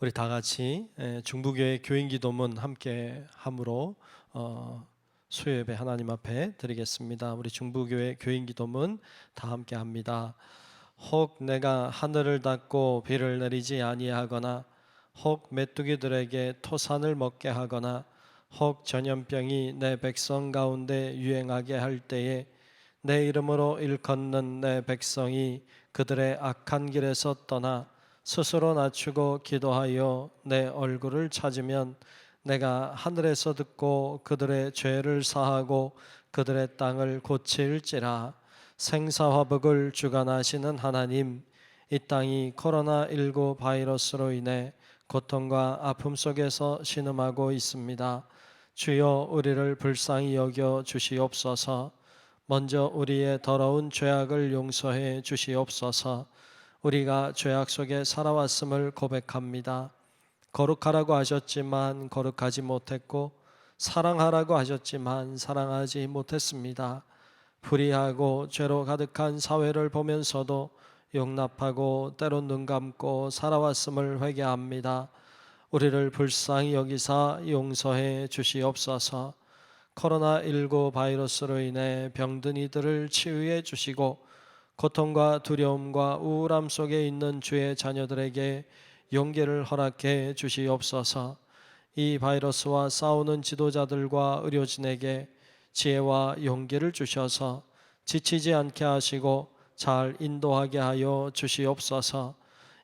우리 다 같이 중부교회 교인기도문 함께 함으로 수요예배 하나님 앞에 드리겠습니다. 우리 중부교회 교인기도문 다 함께 합니다. 혹 내가 하늘을 닫고 비를 내리지 아니하거나 혹 메뚜기들에게 토산을 먹게 하거나 혹 전염병이 내 백성 가운데 유행하게 할 때에 내 이름으로 일컫는 내 백성이 그들의 악한 길에서 떠나 스스로 낮추고 기도하여 내 얼굴을 찾으면 내가 하늘에서 듣고 그들의 죄를 사하고 그들의 땅을 고칠지라. 생사화복을 주관하시는 하나님, 이 땅이 코로나19 바이러스로 인해 고통과 아픔 속에서 신음하고 있습니다. 주여 우리를 불쌍히 여겨 주시옵소서. 먼저 우리의 더러운 죄악을 용서해 주시옵소서. 우리가 죄악 속에 살아왔음을 고백합니다. 거룩하라고 하셨지만 거룩하지 못했고, 사랑하라고 하셨지만 사랑하지 못했습니다. 불의하고 죄로 가득한 사회를 보면서도 용납하고 때론 눈 감고 살아왔음을 회개합니다. 우리를 불쌍히 여기사 용서해 주시옵소서. 코로나19 바이러스로 인해 병든 이들을 치유해 주시고 고통과 두려움과 우울함 속에 있는 주의 자녀들에게 용기를 허락해 주시옵소서. 이 바이러스와 싸우는 지도자들과 의료진에게 지혜와 용기를 주셔서 지치지 않게 하시고 잘 인도하게 하여 주시옵소서.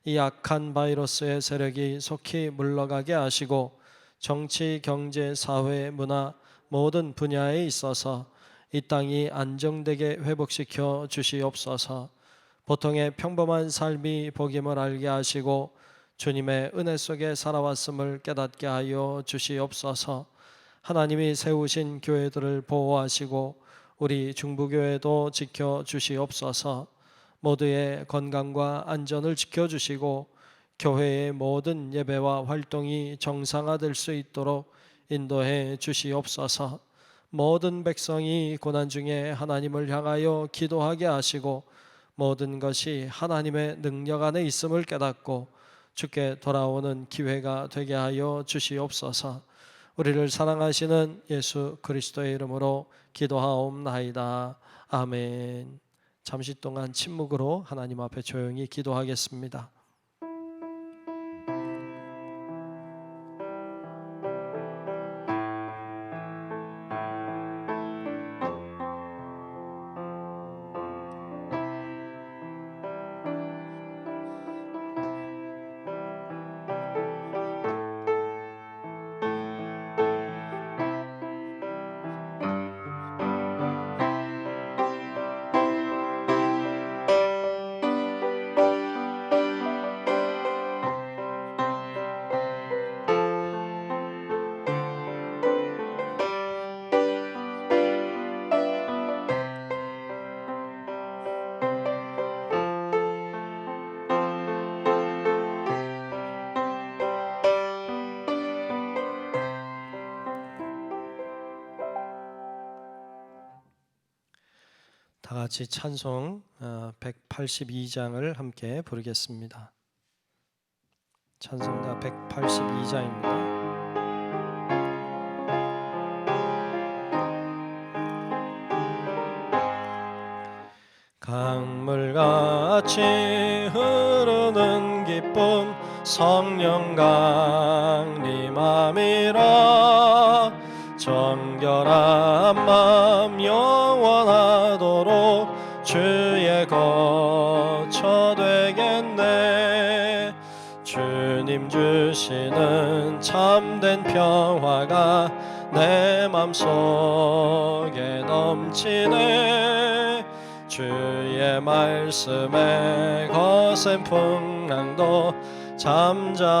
이 악한 바이러스의 세력이 속히 물러가게 하시고 정치, 경제, 사회, 문화 모든 분야에 있어서 이 땅이 안정되게 회복시켜 주시옵소서. 보통의 평범한 삶이 복임을 알게 하시고 주님의 은혜 속에 살아왔음을 깨닫게 하여 주시옵소서. 하나님이 세우신 교회들을 보호하시고 우리 중부교회도 지켜주시옵소서. 모두의 건강과 안전을 지켜주시고 교회의 모든 예배와 활동이 정상화될 수 있도록 인도해 주시옵소서. 모든 백성이 고난 중에 하나님을 향하여 기도하게 하시고 모든 것이 하나님의 능력 안에 있음을 깨닫고 주께 돌아오는 기회가 되게 하여 주시옵소서. 우리를 사랑하시는 예수 그리스도의 이름으로 기도하옵나이다. 아멘. 잠시 동안 침묵으로 하나님 앞에 조용히 기도하겠습니다. 다 같이 찬송 182장을 함께 부르겠습니다. 찬송가 182장입니다. 강물같이 흐르는 기쁨 성령 강림함이라. 정결한 마음 영원하도록 주의 거처 되겠네. 주님 주시는 참된 평화가 내 맘속에 넘치네. 주의 말씀에 거센 풍랑도 잠잠하게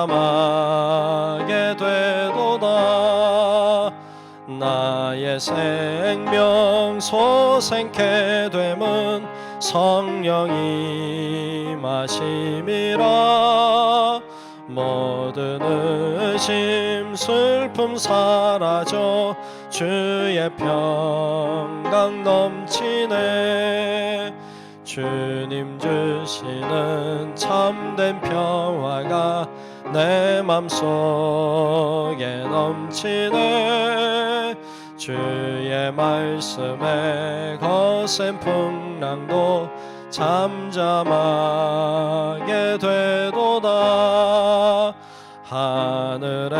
되도다. 나의 생명 소생케 됨은 성령이 마심이라. 모든 의심 슬픔 사라져 주의 평강 넘치네. 주님 주시는 참된 평화가 내 맘속에 넘치네. 주의 말씀에 거센 풍랑도 잠잠하게 되도다. 하늘에서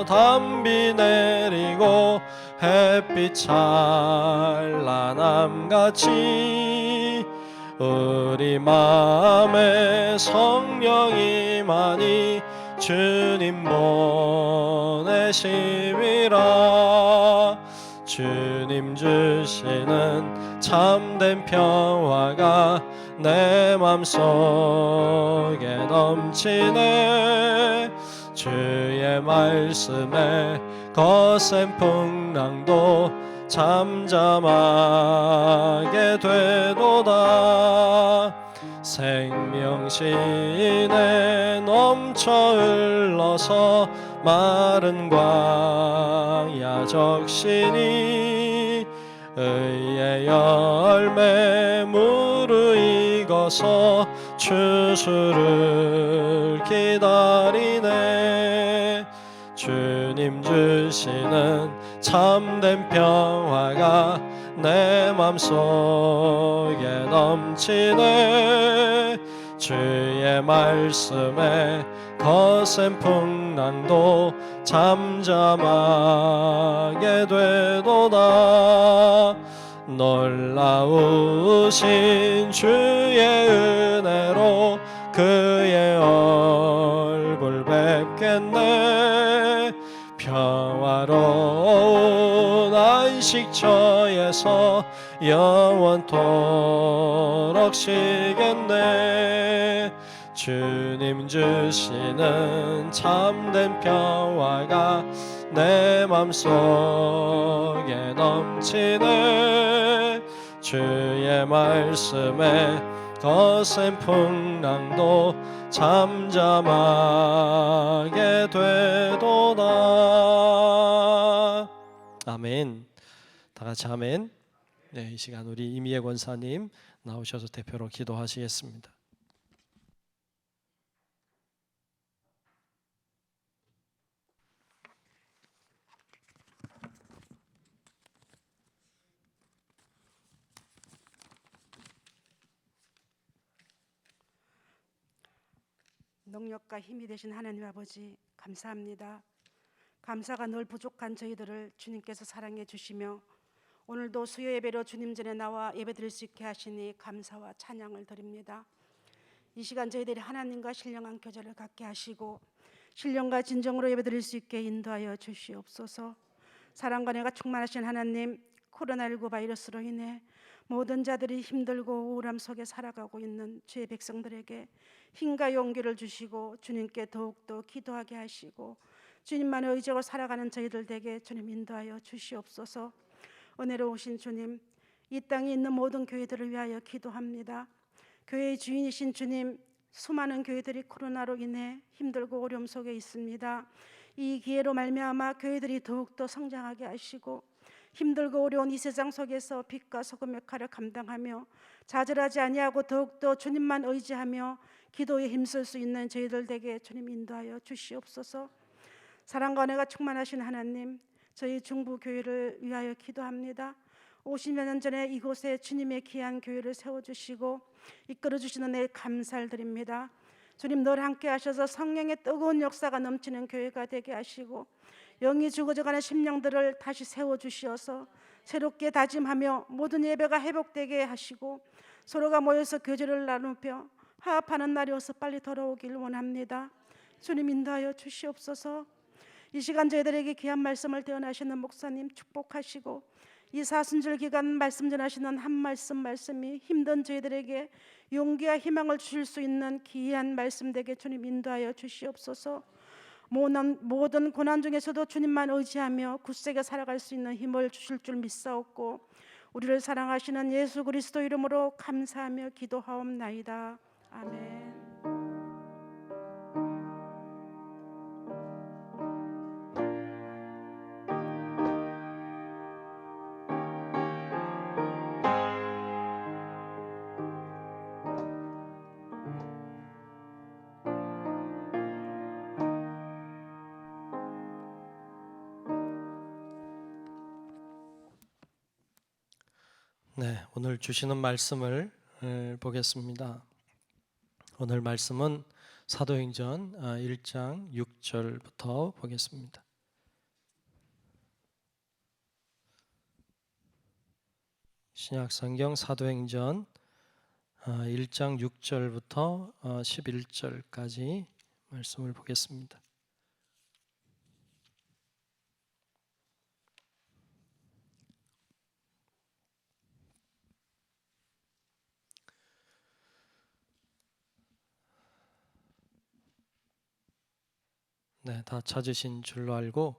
담비 내리고 햇빛 찬란함같이 우리 맘에 성령이 많이 주님 보내심이라. 주님 주시는 참된 평화가 내 맘속에 넘치네. 주의 말씀에 거센 풍랑도 잠잠하게 되도다. 생명신에 넘쳐 흘러서 마른 광야 적시니 의의 열매 무르익어서 추수를 기다리네. 주님 주시는 참된 평화가 내 맘속에 넘치네. 주의 말씀에 거센 풍랑도 잠잠하게 되도다. 놀라우신 주의 은혜로 그의 얼굴 뵙겠네. 평화로운 안식처에서 영원토록 쉬겠네. 주님 주시는 참된 평화가 내 맘속에 넘치네. 주의 말씀에 거센 풍랑도 잠잠하게 되도다. 아멘. 다 같이 아멘. 네, 이 시간 우리 이미애 권사님 나오셔서 대표로 기도하시겠습니다. 능력과 힘이 되신 하나님 아버지 감사합니다. 감사가 늘 부족한 저희들을 주님께서 사랑해 주시며 오늘도 수요 예배로 주님 전에 나와 예배드릴 수 있게 하시니 감사와 찬양을 드립니다. 이 시간 저희들이 하나님과 신령한 교제를 갖게 하시고 신령과 진정으로 예배드릴 수 있게 인도하여 주시옵소서. 사랑과 은혜가 충만하신 하나님, 코로나19 바이러스로 인해 모든 자들이 힘들고 우울함 속에 살아가고 있는 주의 백성들에게 힘과 용기를 주시고 주님께 더욱더 기도하게 하시고 주님만의 의지로 살아가는 저희들 되게 주님 인도하여 주시옵소서. 은혜로우신 주님, 이 땅에 있는 모든 교회들을 위하여 기도합니다. 교회의 주인이신 주님, 수많은 교회들이 코로나로 인해 힘들고 어려움 속에 있습니다. 이 기회로 말미암아 교회들이 더욱더 성장하게 하시고 힘들고 어려운 이 세상 속에서 빛과 소금 역할을 감당하며 좌절하지 아니하고 더욱더 주님만 의지하며 기도에 힘쓸 수 있는 저희들 되게 주님 인도하여 주시옵소서. 사랑과 은혜가 충만하신 하나님, 저희 중부교회를 위하여 기도합니다. 50여 년 전에 이곳에 주님의 귀한 교회를 세워주시고 이끌어주시는 애 감사를 드립니다. 주님 늘 함께 하셔서 성령의 뜨거운 역사가 넘치는 교회가 되게 하시고 영이 죽어져가는 심령들을 다시 세워주시어서 새롭게 다짐하며 모든 예배가 회복되게 하시고 서로가 모여서 교제를 나누며 화합하는 날이 어서 빨리 돌아오길 원합니다. 주님 인도하여 주시옵소서. 이 시간 저희들에게 귀한 말씀을 대언하시는 목사님 축복하시고 이 사순절 기간 말씀 전하시는 한 말씀이 힘든 저희들에게 용기와 희망을 주실 수 있는 귀한 말씀 되게 주님 인도하여 주시옵소서. 모든 고난 중에서도 주님만 의지하며 굳세게 살아갈 수 있는 힘을 주실 줄 믿사옵고 우리를 사랑하시는 예수 그리스도 이름으로 감사하며 기도하옵나이다. 아멘. 네, 오늘 주시는 말씀을 보겠습니다. 오늘 말씀은 사도행전 1장 6절부터 보겠습니다. 신약성경 사도행전 1장 6절부터 11절까지 말씀을 보겠습니다. 네, 다 찾으신 줄로 알고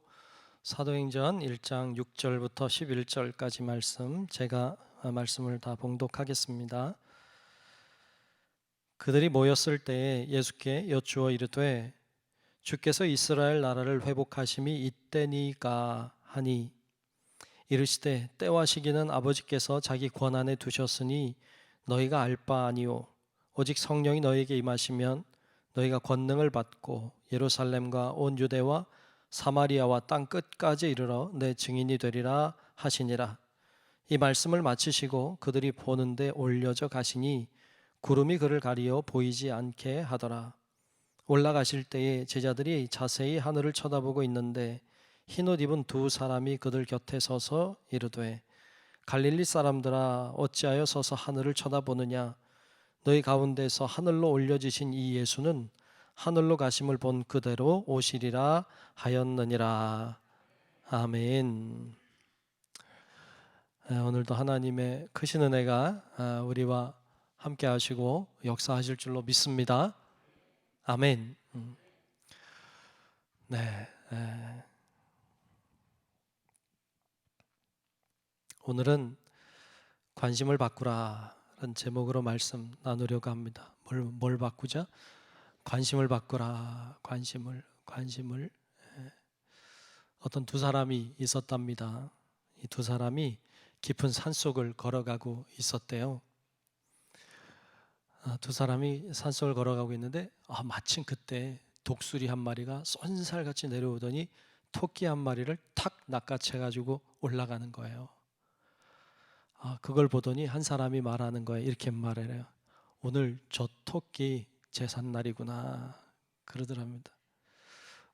사도행전 1장 6절부터 11절까지 말씀 제가 말씀을 다 봉독하겠습니다. 그들이 모였을 때에 예수께 여쭈어 이르되 주께서 이스라엘 나라를 회복하심이 이때니까 하니 이르시되 때와 시기는 아버지께서 자기 권한에 두셨으니 너희가 알 바 아니요 오직 성령이 너희에게 임하시면 너희가 권능을 받고 예루살렘과 온 유대와 사마리아와 땅 끝까지 이르러 내 증인이 되리라 하시니라. 이 말씀을 마치시고 그들이 보는데 올려져 가시니 구름이 그를 가리어 보이지 않게 하더라. 올라가실 때에 제자들이 자세히 하늘을 쳐다보고 있는데 흰옷 입은 두 사람이 그들 곁에 서서 이르되 갈릴리 사람들아 어찌하여 서서 하늘을 쳐다보느냐 너희 가운데서 하늘로 올려지신 이 예수는 하늘로 가심을 본 그대로 오시리라 하였느니라. 아멘. 오늘도 하나님의 크신 은혜가 우리와 함께 하시고 역사하실 줄로 믿습니다. 아멘. 네. 오늘은 관심을 바꾸라라는 제목으로 말씀 나누려고 합니다. 뭘 바꾸자? 관심을 바꾸라. 관심을. 어떤 두 사람이 있었답니다. 이 두 사람이 깊은 산속을 걸어가고 있었대요. 두 사람이 산속을 걸어가고 있는데 마침 그때 독수리 한 마리가 쏜살같이 내려오더니 토끼 한 마리를 탁 낚아채가지고 올라가는 거예요. 그걸 보더니 한 사람이 말하는 거예요. 이렇게 말해요. 오늘 저 토끼 제삿날이구나 그러더랍니다.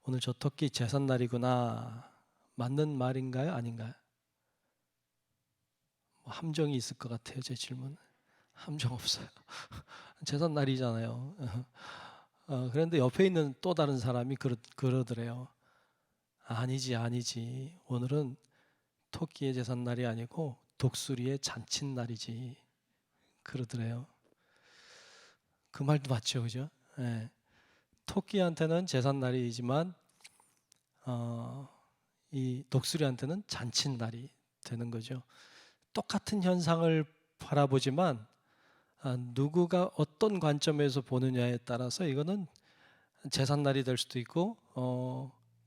오늘 저 토끼 제삿날이구나. 맞는 말인가요? 아닌가요? 함정이 있을 것 같아요. 제 질문은 함정 없어요. 제삿날이잖아요. 그런데 옆에 있는 또 다른 사람이 그러더래요. 아니지. 오늘은 토끼의 제삿날이 아니고 독수리의 잔칫날이지. 그러더래요. 그 말도 맞죠, 그죠? 네. 토끼한테는 제삿날이지만 이 독수리한테는 잔칫날이 되는 거죠. 똑같은 현상을 바라보지만 누구가 어떤 관점에서 보느냐에 따라서 이거는 제삿날이 될 수도 있고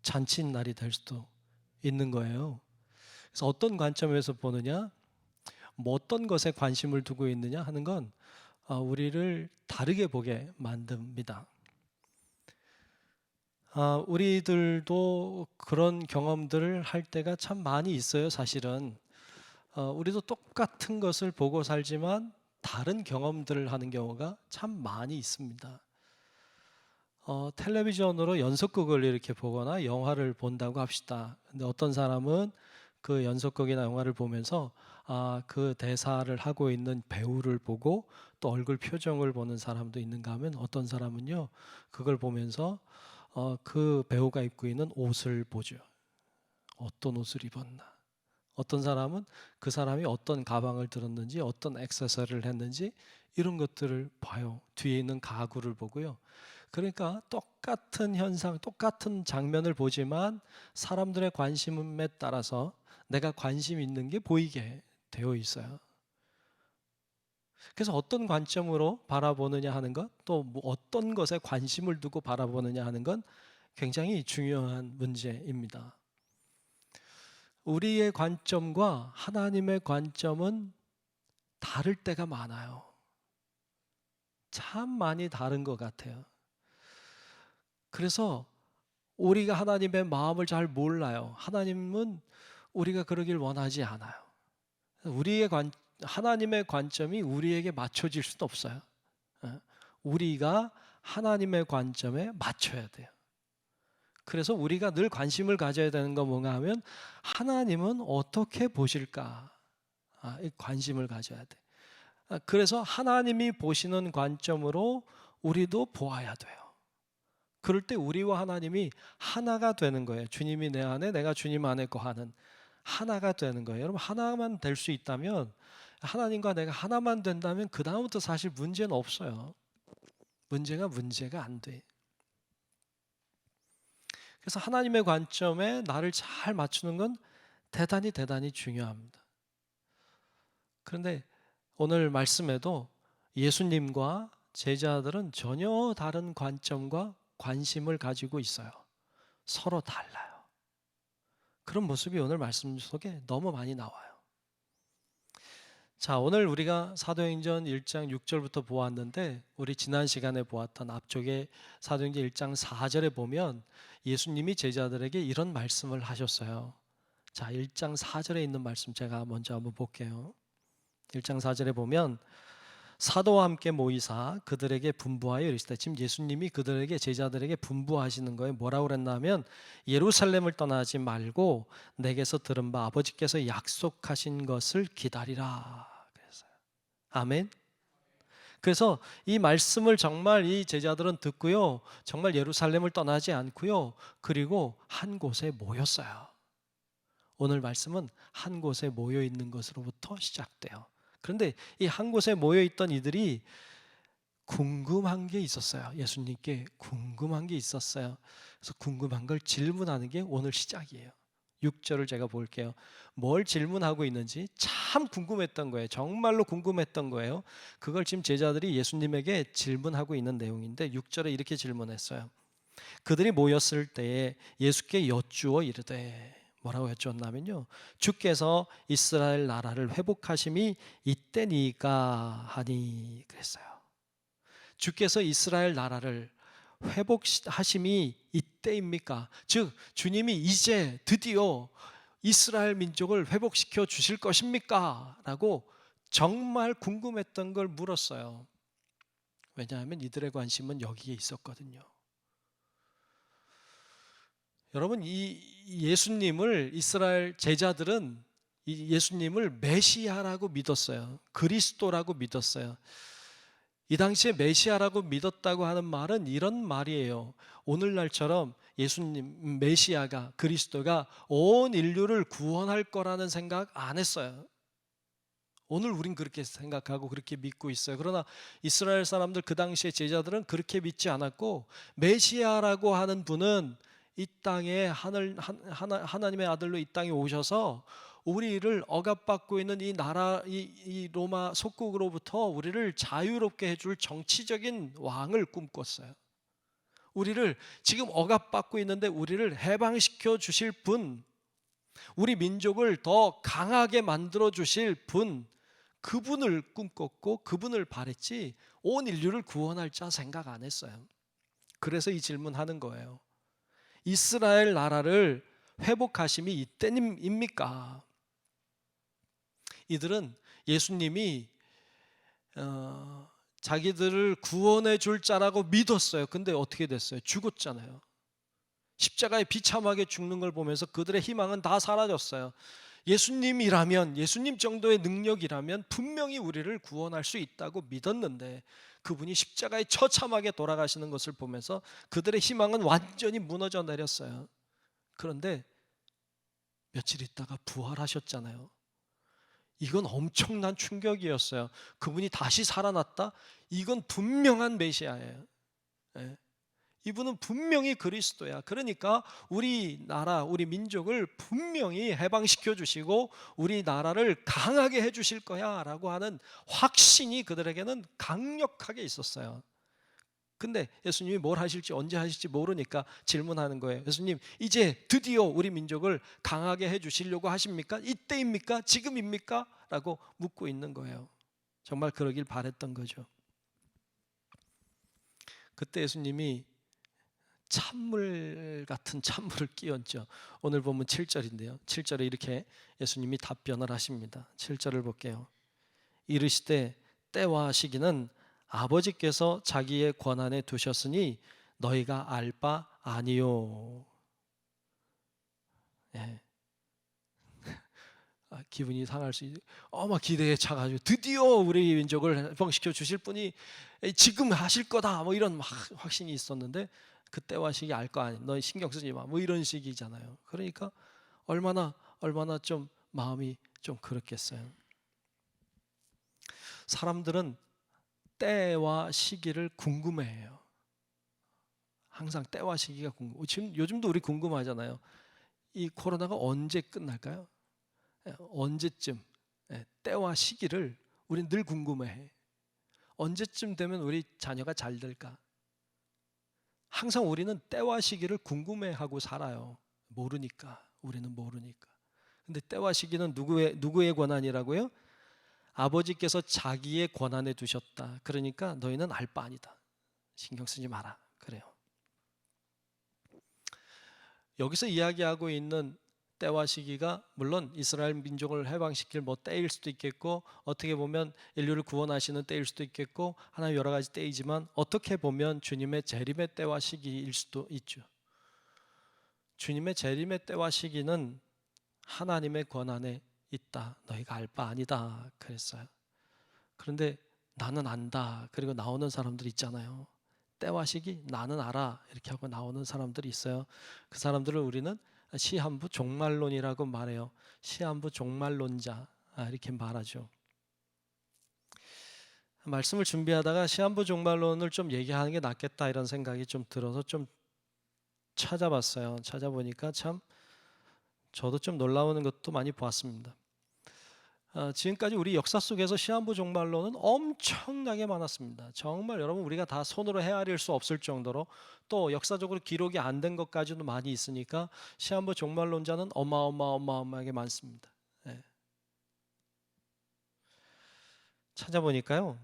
잔칫날이 될 수도 있는 거예요. 그래서 어떤 관점에서 보느냐, 어떤 것에 관심을 두고 있느냐 하는 건 우리를 다르게 보게 만듭니다. 우리들도 그런 경험들을 할 때가 참 많이 있어요. 사실은 우리도 똑같은 것을 보고 살지만 다른 경험들을 하는 경우가 참 많이 있습니다. 텔레비전으로 연속극을 이렇게 보거나 영화를 본다고 합시다. 근데 어떤 사람은 그 연속극이나 영화를 보면서 그 대사를 하고 있는 배우를 보고 또 얼굴 표정을 보는 사람도 있는가 하면 어떤 사람은요 그걸 보면서 그 배우가 입고 있는 옷을 보죠. 어떤 옷을 입었나. 어떤 사람은 그 사람이 어떤 가방을 들었는지 어떤 액세서리를 했는지 이런 것들을 봐요. 뒤에 있는 가구를 보고요. 그러니까 똑같은 현상, 똑같은 장면을 보지만 사람들의 관심에 따라서 내가 관심 있는 게 보이게 되어 있어요. 그래서 어떤 관점으로 바라보느냐 하는 것, 또 어떤 것에 관심을 두고 바라보느냐 하는 건 굉장히 중요한 문제입니다. 우리의 관점과 하나님의 관점은 다를 때가 많아요. 참 많이 다른 것 같아요. 그래서 우리가 하나님의 마음을 잘 몰라요. 하나님은 우리가 그러길 원하지 않아요. 우리의 하나님의 관점이 우리에게 맞춰질 수는 없어요. 우리가 하나님의 관점에 맞춰야 돼요. 그래서 우리가 늘 관심을 가져야 되는 건 뭔가 하면 하나님은 어떻게 보실까? 이 관심을 가져야 돼. 그래서 하나님이 보시는 관점으로 우리도 보아야 돼요. 그럴 때 우리와 하나님이 하나가 되는 거예요. 주님이 내 안에, 내가 주님 안에 거하는 하나가 되는 거예요. 여러분, 하나만 될 수 있다면, 하나님과 내가 하나만 된다면 그 다음부터 사실 문제는 없어요. 문제가 안 돼. 그래서 하나님의 관점에 나를 잘 맞추는 건 대단히 중요합니다. 그런데 오늘 말씀에도 예수님과 제자들은 전혀 다른 관점과 관심을 가지고 있어요. 서로 달라요. 그런 모습이 오늘 말씀 속에 너무 많이 나와요. 자, 오늘 우리가 사도행전 1장 6절부터 보았는데 우리 지난 시간에 보았던 앞쪽에 사도행전 1장 4절에 보면 예수님이 제자들에게 이런 말씀을 하셨어요. 자, 1장 4절에 있는 말씀 제가 먼저 한번 볼게요. 1장 4절에 보면 사도와 함께 모이사 그들에게 분부하여 이르시되, 지금 예수님이 그들에게 제자들에게 분부하시는 거예요. 뭐라고 그랬냐면 예루살렘을 떠나지 말고 내게서 들은 바 아버지께서 약속하신 것을 기다리라 그랬어요. 아멘. 그래서 이 말씀을 정말 이 제자들은 듣고요, 정말 예루살렘을 떠나지 않고요, 그리고 한 곳에 모였어요. 오늘 말씀은 한 곳에 모여 있는 것으로부터 시작돼요. 그런데 이 한 곳에 모여 있던 이들이 궁금한 게 있었어요. 예수님께 궁금한 게 있었어요. 그래서 궁금한 걸 질문하는 게 오늘 시작이에요. 6절을 제가 볼게요. 뭘 질문하고 있는지 참 궁금했던 거예요. 정말로 궁금했던 거예요. 그걸 지금 제자들이 예수님에게 질문하고 있는 내용인데 6절에 이렇게 질문했어요. 그들이 모였을 때에 예수께 여쭈어 이르되, 뭐라고 여쭈었냐면요, 주께서 이스라엘 나라를 회복하심이 이때니까 하니 그랬어요. 주께서 이스라엘 나라를 회복하심이 이때입니까? 즉 주님이 이제 드디어 이스라엘 민족을 회복시켜 주실 것입니까? 라고 정말 궁금했던 걸 물었어요. 왜냐하면 이들의 관심은 여기에 있었거든요. 여러분, 이 예수님을 이스라엘 제자들은 이 예수님을 메시아라고 믿었어요. 그리스도라고 믿었어요. 이 당시에 메시아라고 믿었다고 하는 말은 이런 말이에요. 오늘날처럼 예수님, 메시아가, 그리스도가 온 인류를 구원할 거라는 생각 안 했어요. 오늘 우린 그렇게 생각하고 그렇게 믿고 있어요. 그러나 이스라엘 사람들, 그 당시의 제자들은 그렇게 믿지 않았고, 메시아라고 하는 분은 이 땅에 하나님의 아들로 이 땅에 오셔서 우리를 억압받고 있는 이 나라, 이 로마 속국으로부터 우리를 자유롭게 해줄 정치적인 왕을 꿈꿨어요. 우리를 지금 억압받고 있는데 우리를 해방시켜 주실 분, 우리 민족을 더 강하게 만들어 주실 분, 그분을 꿈꿨고 그분을 바랬지 온 인류를 구원할 자 생각 안 했어요. 그래서 이 질문하는 거예요. 이스라엘 나라를 회복하심이 이때입니까? 이들은 예수님이 자기들을 구원해 줄 자라고 믿었어요. 근데 어떻게 됐어요? 죽었잖아요. 십자가에 비참하게 죽는 걸 보면서 그들의 희망은 다 사라졌어요. 예수님이라면, 예수님 정도의 능력이라면 분명히 우리를 구원할 수 있다고 믿었는데 그분이 십자가에 처참하게 돌아가시는 것을 보면서 그들의 희망은 완전히 무너져 내렸어요. 그런데 며칠 있다가 부활하셨잖아요. 이건 엄청난 충격이었어요. 그분이 다시 살아났다? 이건 분명한 메시아예요. 이분은 분명히 그리스도야. 그러니까 우리 나라, 우리 민족을 분명히 해방시켜 주시고 우리 나라를 강하게 해 주실 거야 라고 하는 확신이 그들에게는 강력하게 있었어요. 근데 예수님이 뭘 하실지, 언제 하실지 모르니까 질문하는 거예요. 예수님, 이제 드디어 우리 민족을 강하게 해 주시려고 하십니까? 이때입니까? 지금입니까? 라고 묻고 있는 거예요. 정말 그러길 바랬던 거죠. 그때 예수님이 찬물 같은 찬물을 끼얹죠. 오늘 보면 7절인데요. 7절에 이렇게 예수님이 답변을 하십니다. 7절을 볼게요. 이르시되 때와 시기는 아버지께서 자기의 권한에 두셨으니 너희가 알 바 아니요. 예. 기분이 상할 수 있는 막 기대에 차가지고 드디어 우리 민족을 해방시켜 주실 분이 지금 하실 거다 뭐 이런 막 확신이 있었는데 그때와 시기 알 거 아니 너 신경 쓰지 마 뭐 이런 식이잖아요. 그러니까 얼마나 좀 마음이 좀 그렇겠어요. 사람들은 때와 시기를 궁금해해요. 항상 때와 시기가 궁금. 지금 요즘도 우리 궁금하잖아요. 이 코로나가 언제 끝날까요? 언제쯤? 때와 시기를 우리는 늘 궁금해해. 언제쯤 되면 우리 자녀가 잘 될까? 항상 우리는 때와 시기를 궁금해하고 살아요. 모르니까. 우리는 모르니까. 근데 때와 시기는 누구의 권한이라고요? 아버지께서 자기의 권한에 두셨다. 그러니까 너희는 알 바 아니다. 신경 쓰지 마라. 그래요. 여기서 이야기하고 있는 때와 시기가 물론 이스라엘 민족을 해방시킬 때일 수도 있겠고 어떻게 보면 인류를 구원하시는 때일 수도 있겠고 하나님 여러 가지 때이지만 어떻게 보면 주님의 재림의 때와 시기일 수도 있죠. 주님의 재림의 때와 시기는 하나님의 권한에 있다. 너희가 알 바 아니다. 그랬어요. 그런데 나는 안다. 그리고 나오는 사람들 있잖아요. 때와 시기 나는 알아. 이렇게 하고 나오는 사람들이 있어요. 그 사람들을 우리는 시한부 종말론이라고 말해요. 시한부 종말론자 이렇게 말하죠. 말씀을 준비하다가 시한부 종말론을 좀 얘기하는 게 낫겠다 이런 생각이 좀 들어서 좀 찾아봤어요. 찾아보니까 참 저도 좀 놀라운 것도 많이 보았습니다. 지금까지 우리 역사 속에서 시한부 종말론은 엄청나게 많았습니다. 정말 여러분 우리가 다 손으로 헤아릴 수 없을 정도로 또 역사적으로 기록이 안 된 것까지도 많이 있으니까 시한부 종말론자는 어마어마하게 많습니다. 네. 찾아보니까요.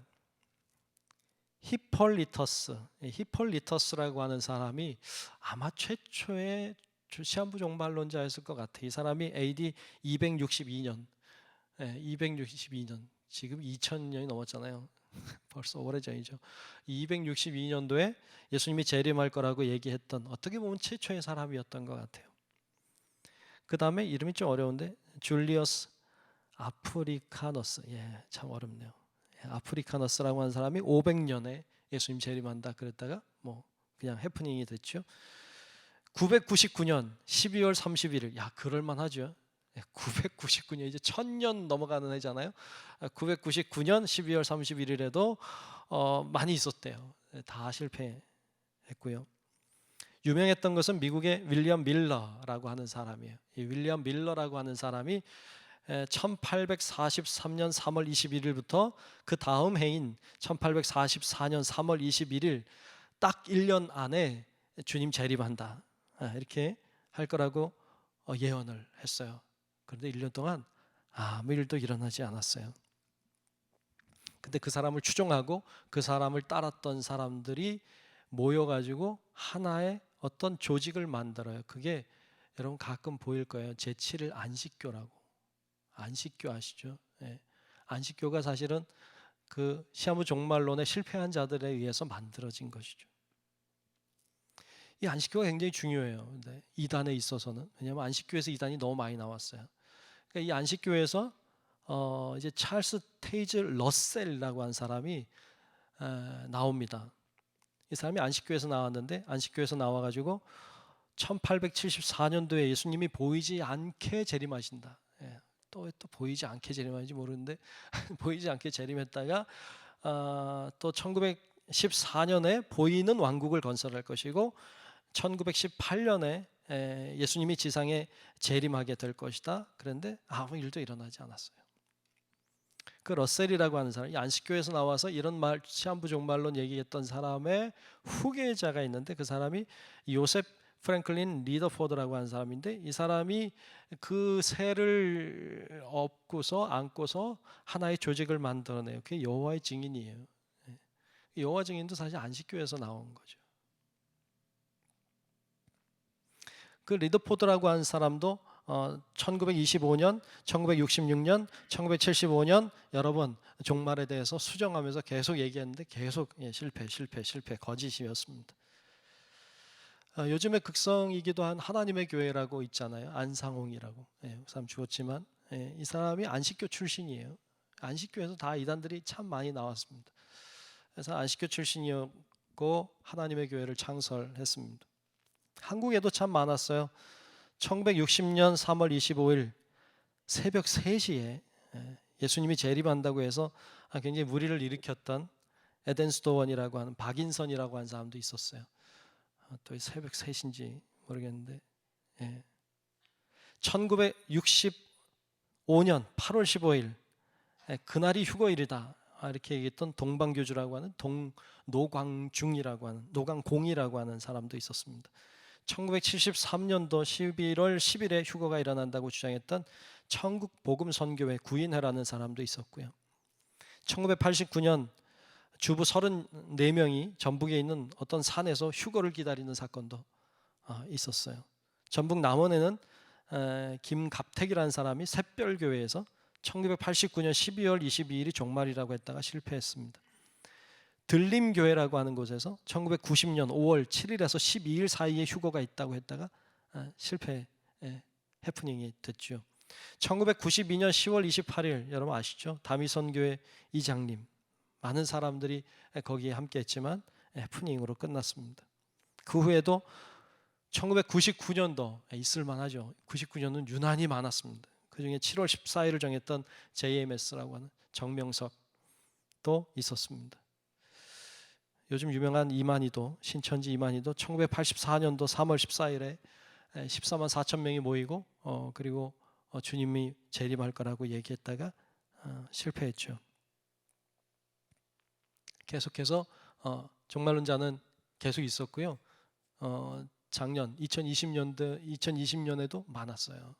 히폴리터스라고 하는 사람이 아마 최초의 시한부 종말론자였을 것 같아요. 이 사람이 AD 262년 262년 지금 2000년이 넘었잖아요. 벌써 오래전이죠. 262년도에 예수님이 재림할 거라고 얘기했던 어떻게 보면 최초의 사람이었던 것 같아요. 그 다음에 이름이 좀 어려운데 줄리어스 아프리카너스. 참 어렵네요. 아프리카너스라고 하는 사람이 500년에 예수님 재림한다 그랬다가 뭐 그냥 해프닝이 됐죠. 999년 12월 31일 그럴만하죠. 999년 이제 1000년 넘어가는 해잖아요. 999년 12월 31일에도 많이 있었대요. 다 실패했고요. 유명했던 것은 미국의 윌리엄 밀러라고 하는 사람이에요. 이 윌리엄 밀러라고 하는 사람이 1843년 3월 21일부터 그 다음 해인 1844년 3월 21일 딱 1년 안에 주님 재림한다. 이렇게 할 거라고 예언을 했어요. 그런데 1년 동안 아무 일도 일어나지 않았어요. 근데 그 사람을 추종하고 그 사람을 따랐던 사람들이 모여가지고 하나의 어떤 조직을 만들어요. 그게 여러분 가끔 보일 거예요. 제7일 안식교라고. 안식교 아시죠? 안식교가 사실은 그 시한부 종말론에 실패한 자들에 의해서 만들어진 것이죠. 이 안식교가 굉장히 중요해요. 근데 이단에 있어서는 왜냐하면 안식교에서 이단이 너무 많이 나왔어요. 그러니까 이 안식교에서 이제 찰스 테이즈 러셀이라고 한 사람이 나옵니다. 이 사람이 안식교에서 나왔는데 안식교에서 나와가지고 1874년도에 예수님이 보이지 않게 재림하신다. 또 보이지 않게 재림하는지 모르는데 보이지 않게 재림했다가 또 1914년에 보이는 왕국을 건설할 것이고 1918년에 예수님이 지상에 재림하게 될 것이다. 그런데 아무 일도 일어나지 않았어요. 그 러셀이라고 하는 사람, 이 안식교에서 나와서 이런 시한부 종말론 얘기했던 사람의 후계자가 있는데 그 사람이 요셉 프랭클린 리더포드라고 하는 사람인데 이 사람이 그 새를 안고서 하나의 조직을 만들어내요. 그게 여호와의 증인이에요. 여호와 증인도 사실 안식교에서 나온 거죠. 그 리더포드라고 하는 사람도 1925년, 1966년, 1975년 여러 번 종말에 대해서 수정하면서 계속 얘기했는데 계속 실패, 거짓이었습니다. 요즘에 극성이기도 한 하나님의 교회라고 있잖아요. 안상홍이라고. 그 사람 죽었지만 이 사람이 안식교 출신이에요. 안식교에서 다 이단들이 참 많이 나왔습니다. 그래서 안식교 출신이었고 하나님의 교회를 창설했습니다. 한국에도 참 많았어요. 1960년 3월 25일 새벽 3시에 예수님이 재림한다고 해서 굉장히 무리를 일으켰던 에덴스도원이라고 하는 박인선이라고 하는 사람도 있었어요. 또 새벽 3시인지 모르겠는데 1965년 8월 15일 그날이 휴거일이다 이렇게 얘기했던 동방교주라고 하는 노광공이라고 하는 사람도 있었습니다. 1973년도 11월 10일에 휴거가 일어난다고 주장했던 천국복음선교회 구인회라는 사람도 있었고요. 1989년 주부 34명이 전북에 있는 어떤 산에서 휴거를 기다리는 사건도 있었어요. 전북 남원에는 김갑택이라는 사람이 샛별교회에서 1989년 12월 22일이 종말이라고 했다가 실패했습니다. 들림교회라고 하는 곳에서 1990년 5월 7일에서 12일 사이에 휴거가 있다고 했다가 실패 해프닝이 됐죠. 1992년 10월 28일 여러분 아시죠? 다미선교회 이장님 많은 사람들이 거기에 함께했지만 해프닝으로 끝났습니다. 그 후에도 1999년도 있을만하죠. 99년은 유난히 많았습니다. 그중에 7월 14일을 정했던 JMS라고 하는 정명석도 있었습니다. 요즘 유명한 이만희도 신천지 이만희도 1984년도 3월 14일에 14만 4천 명이 모이고 그리고 주님이 재림할 거라고 얘기했다가 실패했죠. 계속해서 종말론자는 계속 있었고요. 작년 2020년에도 많았어요.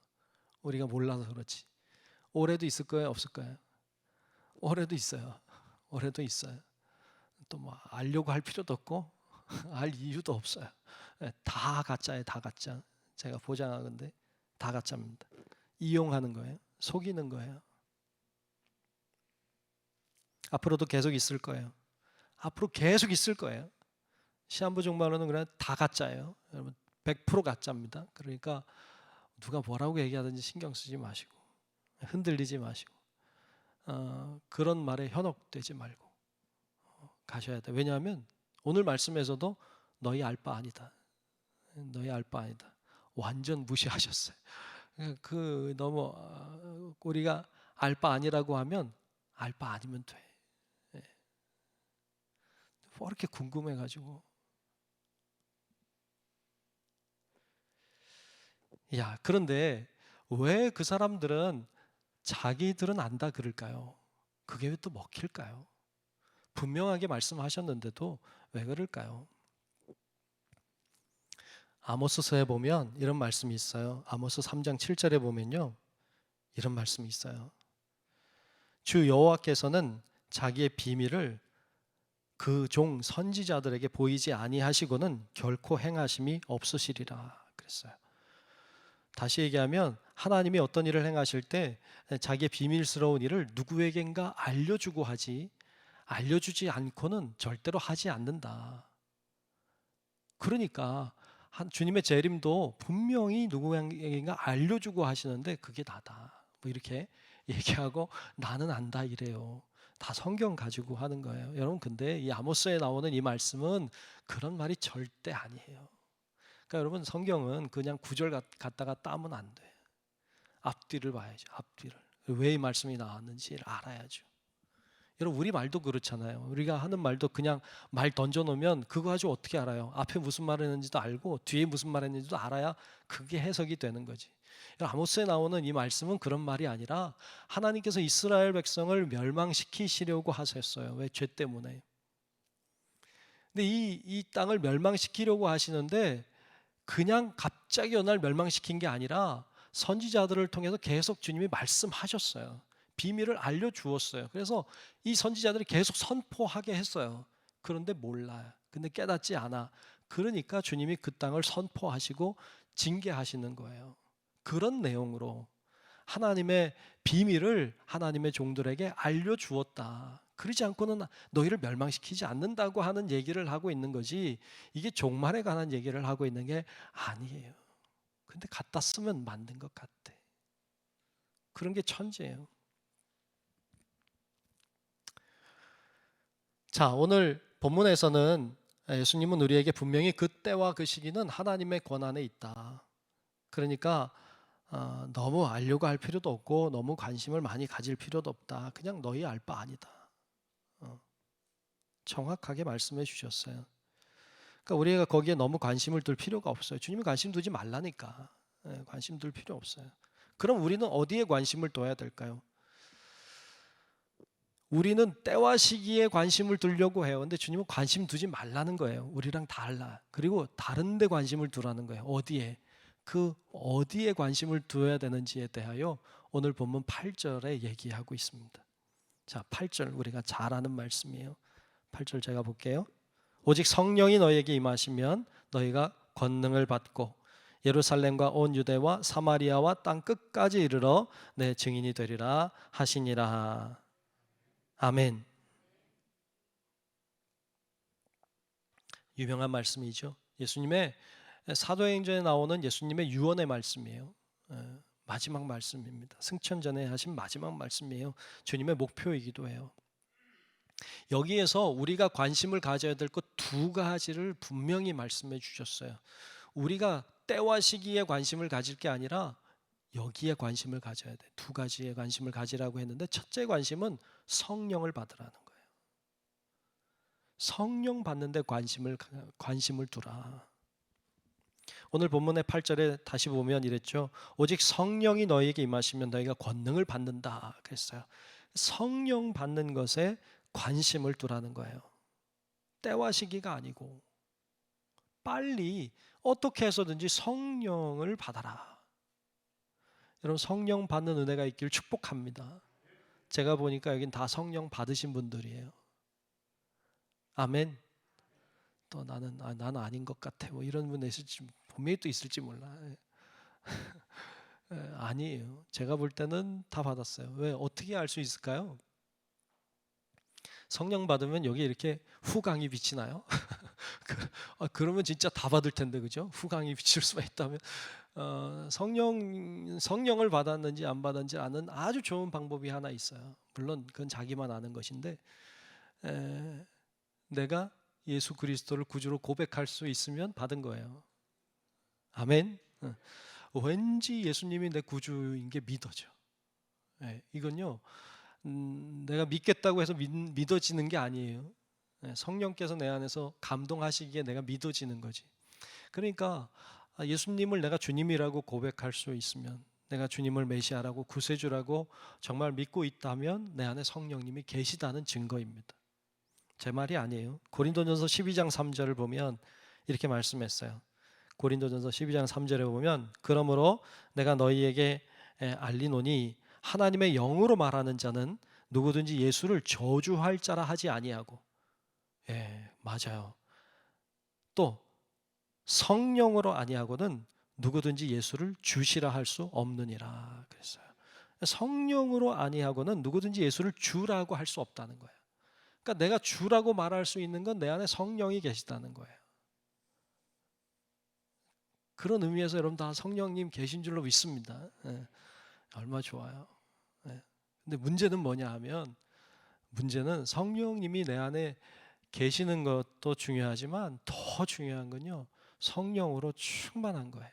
우리가 몰라서 그렇지. 올해도 있을 거예요, 없을 거예요? 올해도 있어요. 올해도 있어요. 또 뭐 알려고 할 필요도 없고 알 이유도 없어요. 다 가짜예요, 다 가짜. 제가 보장하건데 다 가짜입니다. 이용하는 거예요, 속이는 거예요. 앞으로도 계속 있을 거예요. 앞으로 계속 있을 거예요. 시한부 종말론은 그냥 다 가짜예요. 여러분 100% 가짜입니다. 그러니까 누가 뭐라고 얘기하든지 신경 쓰지 마시고 흔들리지 마시고 그런 말에 현혹되지 말고 가셔야 돼. 왜냐하면 오늘 말씀에서도 너희 알 바 아니다. 너희 알 바 아니다. 완전 무시하셨어요. 그 너무 우리가 알 바 아니라고 하면 알 바 아니면 돼. 뭐 이렇게 궁금해가지고. 야, 그런데 왜 그 사람들은 자기들은 안다 그럴까요? 그게 왜 또 먹힐까요? 분명하게 말씀하셨는데도 왜 그럴까요? 아모스서에 보면 이런 말씀이 있어요. 아모스 3장 7절에 보면요, 이런 말씀이 있어요. 주 여호와께서는 자기의 비밀을 그 종 선지자들에게 보이지 아니하시고는 결코 행하심이 없으시리라 그랬어요. 다시 얘기하면 하나님이 어떤 일을 행하실 때 자기의 비밀스러운 일을 누구에겐가 알려주지 않고는 절대로 하지 않는다. 그러니까 주님의 재림도 분명히 누구에겐가 알려주고 하시는데 그게 나다. 뭐 이렇게 얘기하고 나는 안다 이래요. 다 성경 가지고 하는 거예요. 여러분 근데 이 아모스에 나오는 이 말씀은 그런 말이 절대 아니에요. 그러니까 여러분 성경은 그냥 구절 갖다가 따면 안 돼. 앞뒤를 봐야죠. 앞뒤를. 왜 이 말씀이 나왔는지를 알아야죠. 여러분 우리 말도 그렇잖아요. 우리가 하는 말도 그냥 말 던져놓으면 그거 가지고 어떻게 알아요? 앞에 무슨 말 했는지도 알고 뒤에 무슨 말 했는지도 알아야 그게 해석이 되는 거지. 아모스에 나오는 이 말씀은 그런 말이 아니라 하나님께서 이스라엘 백성을 멸망시키시려고 하셨어요. 왜? 죄 때문에. 근데 이 땅을 멸망시키려고 하시는데 그냥 갑자기 어느 날 멸망시킨 게 아니라 선지자들을 통해서 계속 주님이 말씀하셨어요. 비밀을 알려주었어요. 그래서 이 선지자들이 계속 선포하게 했어요. 그런데 몰라요. 근데 깨닫지 않아. 그러니까 주님이 그 땅을 선포하시고 징계하시는 거예요. 그런 내용으로 하나님의 비밀을 하나님의 종들에게 알려주었다. 그러지 않고는 너희를 멸망시키지 않는다고 하는 얘기를 하고 있는 거지, 이게 종말에 관한 얘기를 하고 있는 게 아니에요. 근데 갖다 쓰면 만든 것 같아. 그런 게 천재예요. 자, 오늘 본문에서는 예수님은 우리에게 분명히 그 때와 그 시기는 하나님의 권한에 있다. 그러니까 너무 알려고 할 필요도 없고 너무 관심을 많이 가질 필요도 없다. 그냥 너희 알 바 아니다. 정확하게 말씀해 주셨어요. 그러니까 우리가 거기에 너무 관심을 둘 필요가 없어요. 주님이 관심 두지 말라니까. 관심 둘 필요 없어요. 그럼 우리는 어디에 관심을 둬야 될까요? 우리는 때와 시기에 관심을 두려고 해요. 근데 주님은 관심 두지 말라는 거예요. 우리랑 달라. 그리고 다른 데 관심을 두라는 거예요. 어디에? 그 어디에 관심을 두어야 되는지에 대하여 오늘 본문 8절에 얘기하고 있습니다. 자, 8절 우리가 잘 아는 말씀이에요. 8절 제가 볼게요. 오직 성령이 너희에게 임하시면 너희가 권능을 받고 예루살렘과 온 유대와 사마리아와 땅 끝까지 이르러 내 증인이 되리라 하시니라. 아멘. 유명한 말씀이죠. 예수님의 사도행전에 나오는 예수님의 유언의 말씀이에요. 마지막 말씀입니다. 승천전에 하신 마지막 말씀이에요. 주님의 목표이기도 해요. 여기에서 우리가 관심을 가져야 될 것 두 가지를 분명히 말씀해 주셨어요. 우리가 때와 시기에 관심을 가질 게 아니라 여기에 관심을 가져야 돼. 두 가지에 관심을 가지라고 했는데 첫째 관심은 성령을 받으라는 거예요. 성령 받는데 관심을 두라. 오늘 본문의 8절에 다시 보면 이랬죠. 오직 성령이 너희에게 임하시면 너희가 권능을 받는다 그랬어요. 성령 받는 것에 관심을 두라는 거예요. 때와 시기가 아니고 빨리 어떻게 해서든지 성령을 받아라. 여러분, 성령 받는 은혜가 있길 축복합니다. 제가 보니까 여긴 다 성령 받으신 분들이에요. 아멘. 또 나는 아닌 것 같아. 뭐 이런 분 있을지, 분명히 또 있을지 몰라. 아니에요. 제가 볼 때는 다 받았어요. 왜? 어떻게 알 수 있을까요? 성령 받으면 여기 이렇게 후광이 비치나요? 그러면 진짜 다 받을 텐데, 그죠? 후광이 비칠 수가 있다면 성령을 받았는지 안 받았는지 아는 아주 좋은 방법이 하나 있어요. 물론 그건 자기만 아는 것인데, 내가 예수 그리스도를 구주로 고백할 수 있으면 받은 거예요. 아멘. 왠지 예수님이 내 구주인 게 믿어져. 이건요, 내가 믿겠다고 해서 믿어지는 게 아니에요. 성령께서 내 안에서 감동하시기에 내가 믿어지는 거지. 그러니까 예수님을 내가 주님이라고 고백할 수 있으면, 내가 주님을 메시아라고 구세주라고 정말 믿고 있다면 내 안에 성령님이 계시다는 증거입니다. 제 말이 아니에요. 고린도전서 12장 3절을 보면 이렇게 말씀했어요. 고린도전서 12장 3절에 보면 그러므로 내가 너희에게 알리노니 하나님의 영으로 말하는 자는 누구든지 예수를 저주할 자라 하지 아니하고, 맞아요. 또 성령으로 아니하고는 누구든지 예수를 주시라 할 수 없느니라 그랬어요. 성령으로 아니하고는 누구든지 예수를 주라고 할 수 없다는 거예요. 그러니까 내가 주라고 말할 수 있는 건 내 안에 성령이 계시다는 거예요. 그런 의미에서 여러분 다 성령님 계신 줄로 믿습니다. 얼마나 좋아요. 근데 문제는 뭐냐 하면, 문제는 성령님이 내 안에 계시는 것도 중요하지만 더 중요한 건요, 성령으로 충만한 거예요.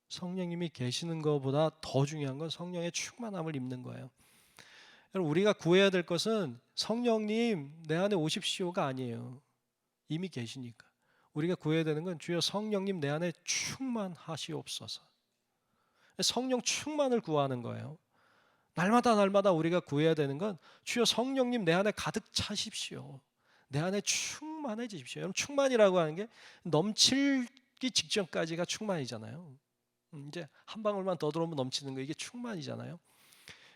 성령님이 계시는 것보다 더 중요한 건 성령의 충만함을 입는 거예요. 여러분, 우리가 구해야 될 것은 성령님 내 안에 오십시오가 아니에요. 이미 계시니까. 우리가 구해야 되는 건 주여 성령님 내 안에 충만하시옵소서. 성령 충만을 구하는 거예요. 날마다 우리가 구해야 되는 건 주여 성령님 내 안에 가득 차십시오. 내 안에 충만해지십시오. 여러분, 충만이라고 하는 게 넘치기 직전까지가 충만이잖아요. 이제 한 방울만 더 들어오면 넘치는 거, 이게 충만이잖아요.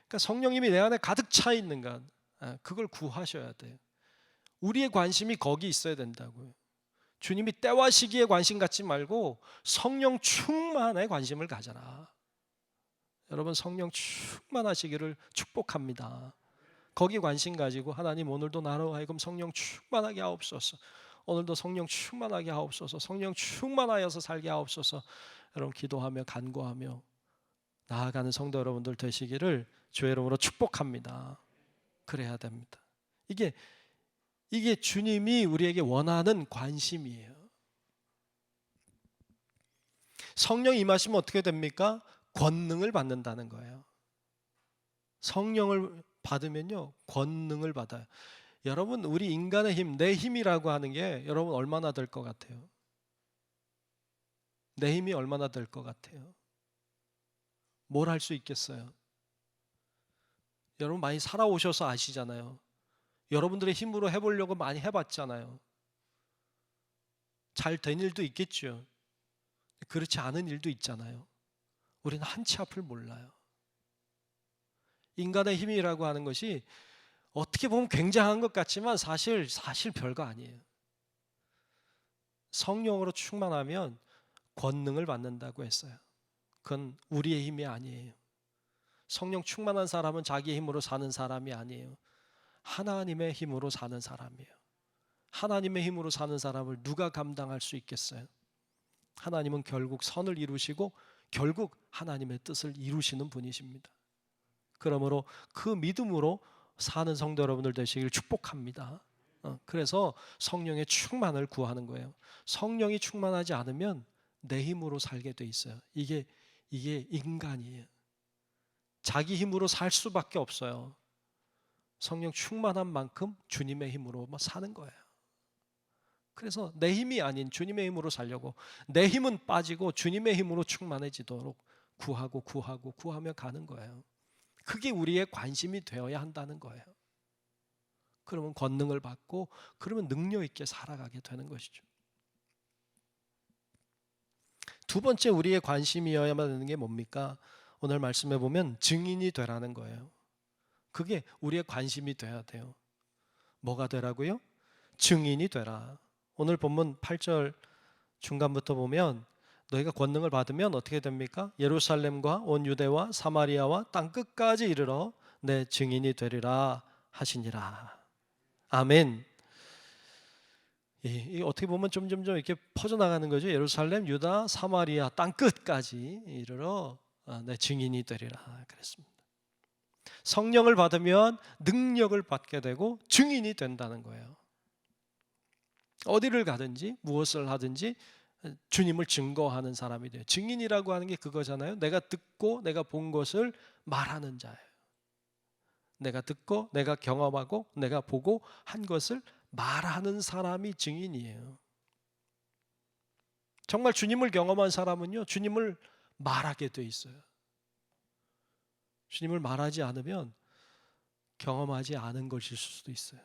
그러니까 성령님이 내 안에 가득 차 있는 것, 그걸 구하셔야 돼요. 우리의 관심이 거기 있어야 된다고요. 주님이 때와 시기에 관심 갖지 말고 성령 충만에 관심을 가져라. 여러분, 성령 충만하시기를 축복합니다. 거기 관심 가지고 하나님, 오늘도 나로 하여금 성령 충만하게 하옵소서. 오늘도 성령 충만하게 하옵소서. 성령 충만하여서 살게 하옵소서. 여러분, 기도하며 간구하며 나아가는 성도 여러분들 되시기를 주의 이름으로 축복합니다. 그래야 됩니다. 이게 주님이 우리에게 원하는 관심이에요. 성령이 임하시면 어떻게 됩니까? 권능을 받는다는 거예요. 성령을 받으면요, 권능을 받아요. 여러분, 우리 인간의 힘, 내 힘이라고 하는 게 여러분 얼마나 될 것 같아요? 내 힘이 얼마나 될 것 같아요? 뭘 할 수 있겠어요? 여러분 많이 살아오셔서 아시잖아요. 여러분들의 힘으로 해보려고 많이 해봤잖아요. 잘 된 일도 있겠죠. 그렇지 않은 일도 있잖아요. 우리는 한치 앞을 몰라요. 인간의 힘이라고 하는 것이 어떻게 보면 굉장한 것 같지만 사실 별거 아니에요. 성령으로 충만하면 권능을 받는다고 했어요. 그건 우리의 힘이 아니에요. 성령 충만한 사람은 자기의 힘으로 사는 사람이 아니에요. 하나님의 힘으로 사는 사람이에요. 하나님의 힘으로 사는 사람을 누가 감당할 수 있겠어요? 하나님은 결국 선을 이루시고 결국 하나님의 뜻을 이루시는 분이십니다. 그러므로 그 믿음으로 사는 성도 여러분들 되시길 축복합니다. 그래서 성령의 충만을 구하는 거예요. 성령이 충만하지 않으면 내 힘으로 살게 돼 있어요. 이게 인간이에요. 자기 힘으로 살 수밖에 없어요. 성령 충만한 만큼 주님의 힘으로 사는 거예요. 그래서 내 힘이 아닌 주님의 힘으로 살려고, 내 힘은 빠지고 주님의 힘으로 충만해지도록 구하며 가는 거예요. 그게 우리의 관심이 되어야 한다는 거예요. 그러면 권능을 받고 그러면 능력 있게 살아가게 되는 것이죠. 두 번째 우리의 관심이어야만 되는 게 뭡니까? 오늘 말씀해 보면 증인이 되라는 거예요. 그게 우리의 관심이 돼야 돼요. 뭐가 되라고요? 증인이 되라. 오늘 본문 8절 중간부터 보면 너희가 권능을 받으면 어떻게 됩니까? 예루살렘과 온 유대와 사마리아와 땅 끝까지 이르러 내 증인이 되리라 하시니라. 아멘. 이 어떻게 보면 점점 이렇게 퍼져나가는 거죠. 예루살렘, 유다, 사마리아 땅 끝까지 이르러 내 증인이 되리라 그랬습니다. 성령을 받으면 능력을 받게 되고 증인이 된다는 거예요. 어디를 가든지 무엇을 하든지 주님을 증거하는 사람이 돼요. 증인이라고 하는 게 그거잖아요. 내가 듣고 내가 본 것을 말하는 자예요. 내가 듣고 내가 경험하고 내가 보고 한 것을 말하는 사람이 증인이에요. 정말 주님을 경험한 사람은요, 주님을 말하게 돼 있어요. 주님을 말하지 않으면 경험하지 않은 것일 수도 있어요.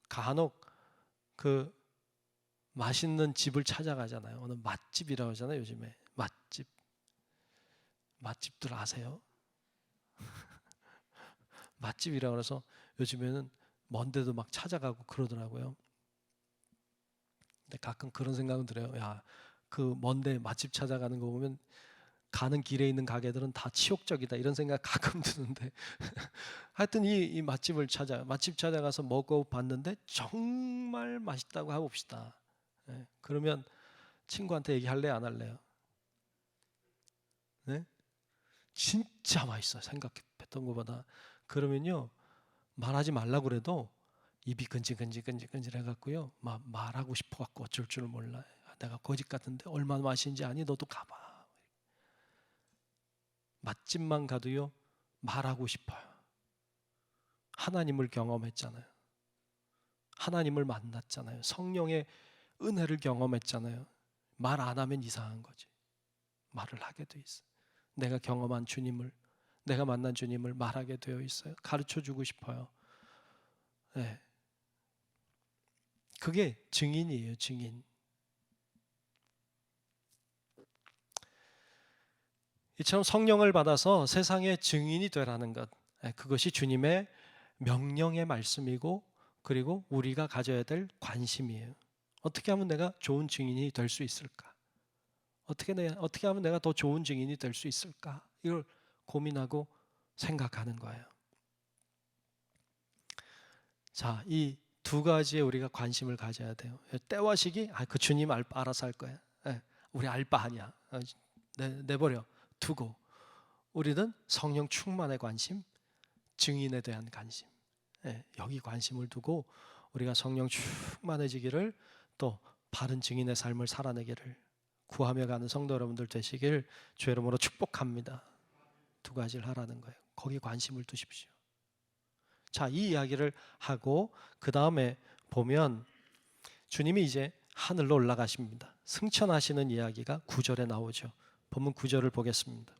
간혹 그 맛있는 집을 찾아가잖아요. 오늘 맛집이라고 하잖아요. 요즘에 맛집들 아세요? 맛집이라고 해서 요즘에는 먼데도 막 찾아가고 그러더라고요. 근데 가끔 그런 생각은 들어요. 야, 그 먼데 맛집 찾아가는 거 보면 가는 길에 있는 가게들은 다 치욕적이다, 이런 생각 가끔 드는데 하여튼 이 맛집 찾아가서 먹어봤는데 정말 맛있다고 해봅시다. 네? 그러면 친구한테 얘기할래 안 할래요? 네? 진짜 맛있어요. 생각했던 것보다. 그러면요, 말하지 말라고 그래도 입이 근질근질 해갖고요, 말하고 싶어갖고 어쩔 줄 몰라요. 내가 거짓 같은데 얼마나 맛있는지 아니? 너도 가봐. 맛집만 가도요, 말하고 싶어요. 하나님을 경험했잖아요. 하나님을 만났잖아요. 성령의 은혜를 경험했잖아요. 말 안 하면 이상한 거지. 말을 하게 돼 있어요. 내가 경험한 주님을, 내가 만난 주님을 말하게 되어 있어요. 가르쳐 주고 싶어요. 네. 그게 증인이에요. 증인. 이처럼 성령을 받아서 세상의 증인이 되라는 것, 그것이 주님의 명령의 말씀이고 그리고 우리가 가져야 될 관심이에요. 어떻게 하면 내가 좋은 증인이 될 수 있을까? 어떻게 하면 내가 더 좋은 증인이 될 수 있을까? 이걸 고민하고 생각하는 거예요. 자, 이 두 가지에 우리가 관심을 가져야 돼요. 때와 시기, 그 주님 알아서 할 거야. 우리 알 바 아니야. 내버려 두고 우리는 성령 충만의 관심, 증인에 대한 관심, 여기 관심을 두고 우리가 성령 충만해지기를, 또 바른 증인의 삶을 살아내기를 구하며 가는 성도 여러분들 되시길 주의 이름으로 축복합니다. 두 가지를 하라는 거예요. 거기 관심을 두십시오. 자, 이 이야기를 하고 그 다음에 보면 주님이 이제 하늘로 올라가십니다. 승천하시는 이야기가 9절에 나오죠. 본문 9절을 보겠습니다.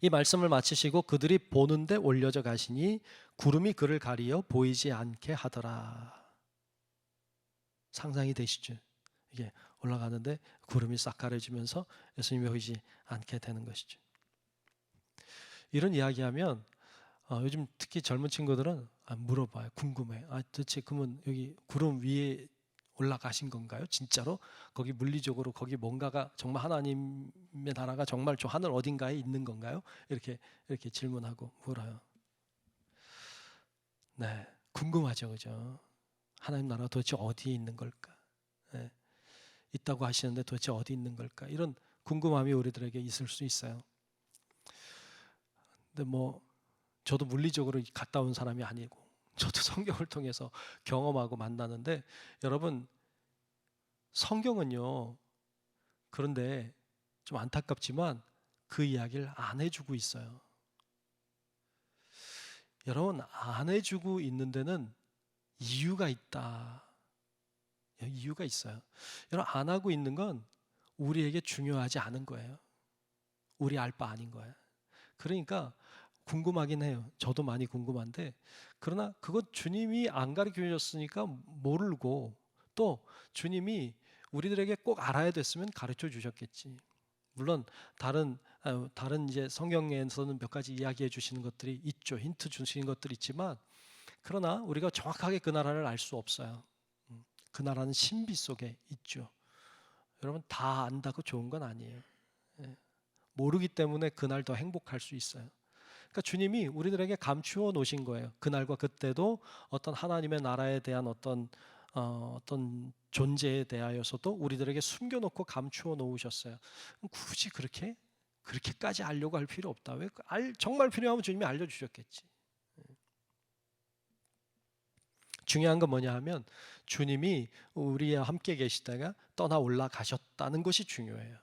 이 말씀을 마치시고 그들이 보는데 올려져 가시니 구름이 그를 가리어 보이지 않게 하더라. 상상이 되시죠? 이게 올라가는데 구름이 싹 가려지면서 예수님이 보이지 않게 되는 것이죠. 이런 이야기하면 요즘 특히 젊은 친구들은 물어봐요. 궁금해. 도대체 그러면 여기 구름 위에 올라가신 건가요? 진짜로? 거기 물리적으로 거기 뭔가가 정말 하나님의 나라가 정말 저 하늘 어딘가에 있는 건가요? 이렇게 질문하고 물어요. 네, 궁금하죠, 그죠? 하나님 나라가 도대체 어디에 있는 걸까? 네, 있다고 하시는데 도대체 어디 있는 걸까? 이런 궁금함이 우리들에게 있을 수 있어요. 근데 저도 물리적으로 갔다 온 사람이 아니고 저도 성경을 통해서 경험하고 만나는데, 여러분 성경은요, 그런데 좀 안타깝지만 그 이야기를 안 해주고 있어요. 여러분, 안 해주고 있는 데는 이유가 있다. 이유가 있어요. 여러분, 안 하고 있는 건 우리에게 중요하지 않은 거예요. 우리 알 바 아닌 거예요. 그러니까 궁금하긴 해요. 저도 많이 궁금한데, 그러나 그것 주님이 안 가르쳐 주셨으니까 모르고, 또 주님이 우리들에게 꼭 알아야 됐으면 가르쳐 주셨겠지. 물론 다른 이제 성경에서는 몇 가지 이야기해 주시는 것들이 있죠. 힌트 주시는 것들이 있지만, 그러나 우리가 정확하게 그 나라를 알 수 없어요. 그 나라는 신비 속에 있죠. 여러분, 다 안다고 좋은 건 아니에요. 모르기 때문에 그날 더 행복할 수 있어요. 그러니까 주님이 우리들에게 감추어 놓으신 거예요. 그날과 그때도 어떤 하나님의 나라에 대한 어떤 존재에 대하여서도 우리들에게 숨겨놓고 감추어 놓으셨어요. 굳이 그렇게까지 알려고 할 필요 없다. 왜 정말 필요하면 주님이 알려주셨겠지. 중요한 건 뭐냐 하면 주님이 우리와 함께 계시다가 떠나 올라가셨다는 것이 중요해요.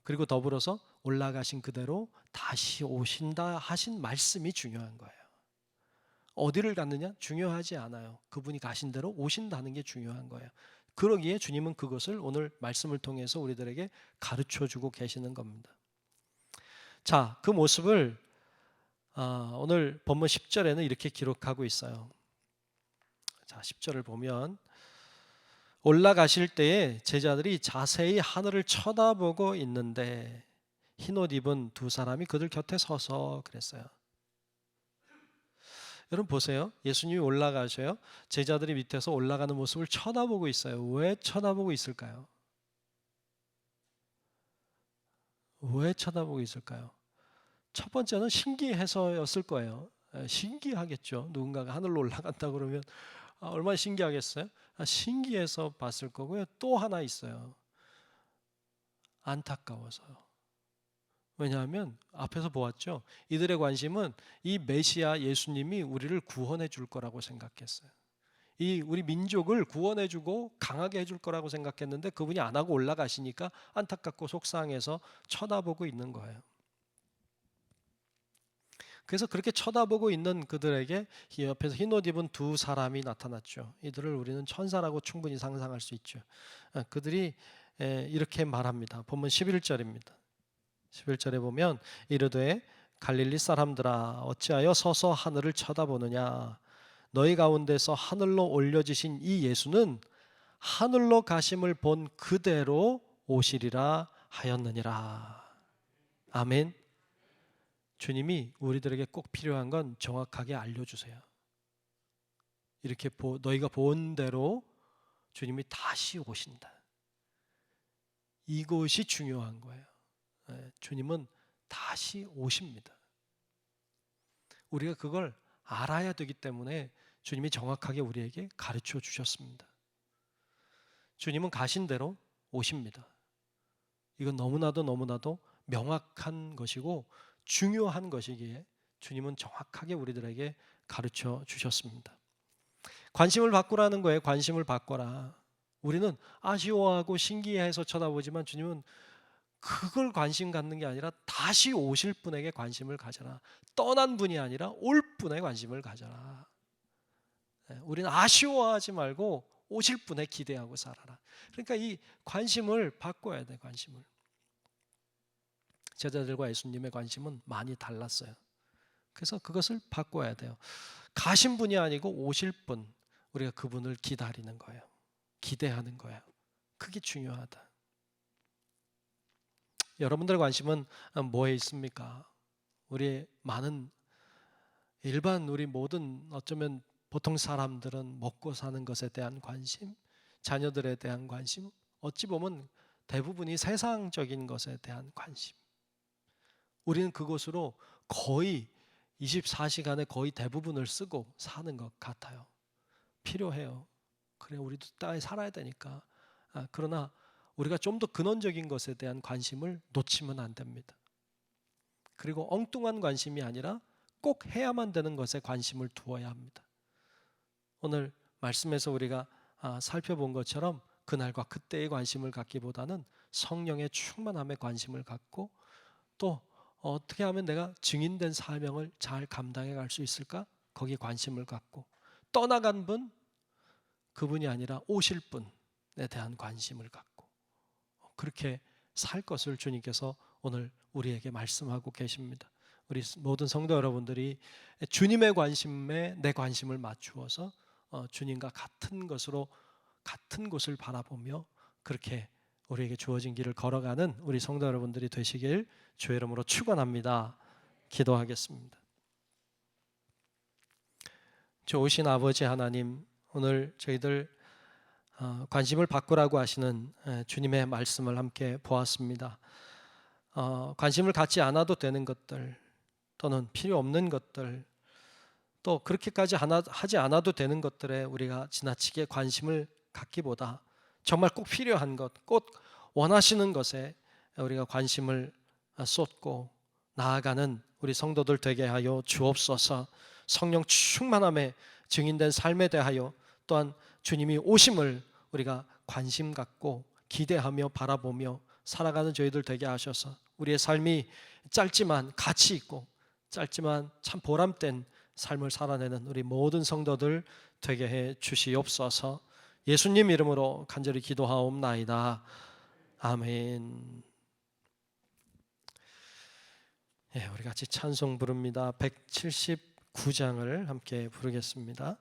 그리고 더불어서 올라가신 그대로 다시 오신다 하신 말씀이 중요한 거예요. 어디를 갔느냐? 중요하지 않아요. 그분이 가신 대로 오신다는 게 중요한 거예요. 그러기에 주님은 그것을 오늘 말씀을 통해서 우리들에게 가르쳐주고 계시는 겁니다. 자, 그 모습을 오늘 본문 10절에는 이렇게 기록하고 있어요. 자, 10절을 보면 올라가실 때에 제자들이 자세히 하늘을 쳐다보고 있는데 흰옷 입은 두 사람이 그들 곁에 서서 그랬어요. 여러분 보세요. 예수님이 올라가셔요. 제자들이 밑에서 올라가는 모습을 쳐다보고 있어요. 왜 쳐다보고 있을까요? 왜 쳐다보고 있을까요? 첫 번째는 신기해서였을 거예요. 신기하겠죠. 누군가가 하늘로 올라간다 그러면 얼마나 신기하겠어요? 신기해서 봤을 거고요. 또 하나 있어요. 안타까워서요. 왜냐하면 앞에서 보았죠. 이들의 관심은 이 메시아 예수님이 우리를 구원해 줄 거라고 생각했어요. 이 우리 민족을 구원해 주고 강하게 해줄 거라고 생각했는데 그분이 안 하고 올라가시니까 안타깝고 속상해서 쳐다보고 있는 거예요. 그래서 그렇게 쳐다보고 있는 그들에게 옆에서 흰옷 입은 두 사람이 나타났죠. 이들을 우리는 천사라고 충분히 상상할 수 있죠. 그들이 이렇게 말합니다. 본문 11절입니다. 11절에 보면 이르되 갈릴리 사람들아 어찌하여 서서 하늘을 쳐다보느냐 너희 가운데서 하늘로 올려지신 이 예수는 하늘로 가심을 본 그대로 오시리라 하였느니라. 아멘. 주님이 우리들에게 꼭 필요한 건 정확하게 알려주세요. 이렇게 너희가 본 대로 주님이 다시 오신다. 이것이 중요한 거예요. 주님은 다시 오십니다. 우리가 그걸 알아야 되기 때문에 주님이 정확하게 우리에게 가르쳐 주셨습니다. 주님은 가신 대로 오십니다. 이건 너무나도 명확한 것이고 중요한 것이기에 주님은 정확하게 우리들에게 가르쳐 주셨습니다. 관심을 바꾸라는 거예요. 관심을 바꿔라. 우리는 아쉬워하고 신기해해서 쳐다보지만 주님은 그걸 관심 갖는 게 아니라 다시 오실 분에게 관심을 가져라. 떠난 분이 아니라 올 분에 관심을 가져라. 우리는 아쉬워하지 말고 오실 분에 기대하고 살아라. 그러니까 이 관심을 바꿔야 돼. 관심을. 제자들과 예수님의 관심은 많이 달랐어요. 그래서 그것을 바꿔야 돼요. 가신 분이 아니고 오실 분, 우리가 그분을 기다리는 거예요. 기대하는 거예요. 그게 중요하다. 여러분들의 관심은 뭐에 있습니까? 우리 많은 일반 우리 모든 어쩌면 보통 사람들은 먹고 사는 것에 대한 관심, 자녀들에 대한 관심, 어찌 보면 대부분이 세상적인 것에 대한 관심. 우리는 그것으로 거의 24시간의 거의 대부분을 쓰고 사는 것 같아요. 필요해요. 그래, 우리도 땅에 살아야 되니까. 그러나 우리가 좀 더 근원적인 것에 대한 관심을 놓치면 안 됩니다. 그리고 엉뚱한 관심이 아니라 꼭 해야만 되는 것에 관심을 두어야 합니다. 오늘 말씀에서 우리가 살펴본 것처럼 그날과 그때의 관심을 갖기보다는 성령의 충만함에 관심을 갖고 또 어떻게 하면 내가 증인된 사명을 잘 감당해 갈 수 있을까? 거기에 관심을 갖고 떠나간 분, 그분이 아니라 오실 분에 대한 관심을 갖고 그렇게 살 것을 주님께서 오늘 우리에게 말씀하고 계십니다. 우리 모든 성도 여러분들이 주님의 관심에 내 관심을 맞추어서 주님과 같은 것으로 같은 곳을 바라보며 그렇게 우리에게 주어진 길을 걸어가는 우리 성도 여러분들이 되시길 주의 이름으로 축원합니다. 기도하겠습니다. 좋으신 아버지 하나님, 오늘 저희들 관심을 바꾸라고 하시는 주님의 말씀을 함께 보았습니다. 관심을 갖지 않아도 되는 것들 또는 필요 없는 것들 또 그렇게까지 하지 않아도 되는 것들에 우리가 지나치게 관심을 갖기보다 정말 꼭 필요한 것, 꼭 원하시는 것에 우리가 관심을 쏟고 나아가는 우리 성도들 되게 하여 주옵소서. 성령 충만함에 증인된 삶에 대하여 또한 주님이 오심을 우리가 관심 갖고 기대하며 바라보며 살아가는 저희들 되게 하셔서 우리의 삶이 짧지만 가치 있고 짧지만 참 보람된 삶을 살아내는 우리 모든 성도들 되게 해 주시옵소서. 예수님 이름으로 간절히 기도하옵나이다. 아멘. 우리 같이 찬송 부릅니다. 179장을 함께 부르겠습니다.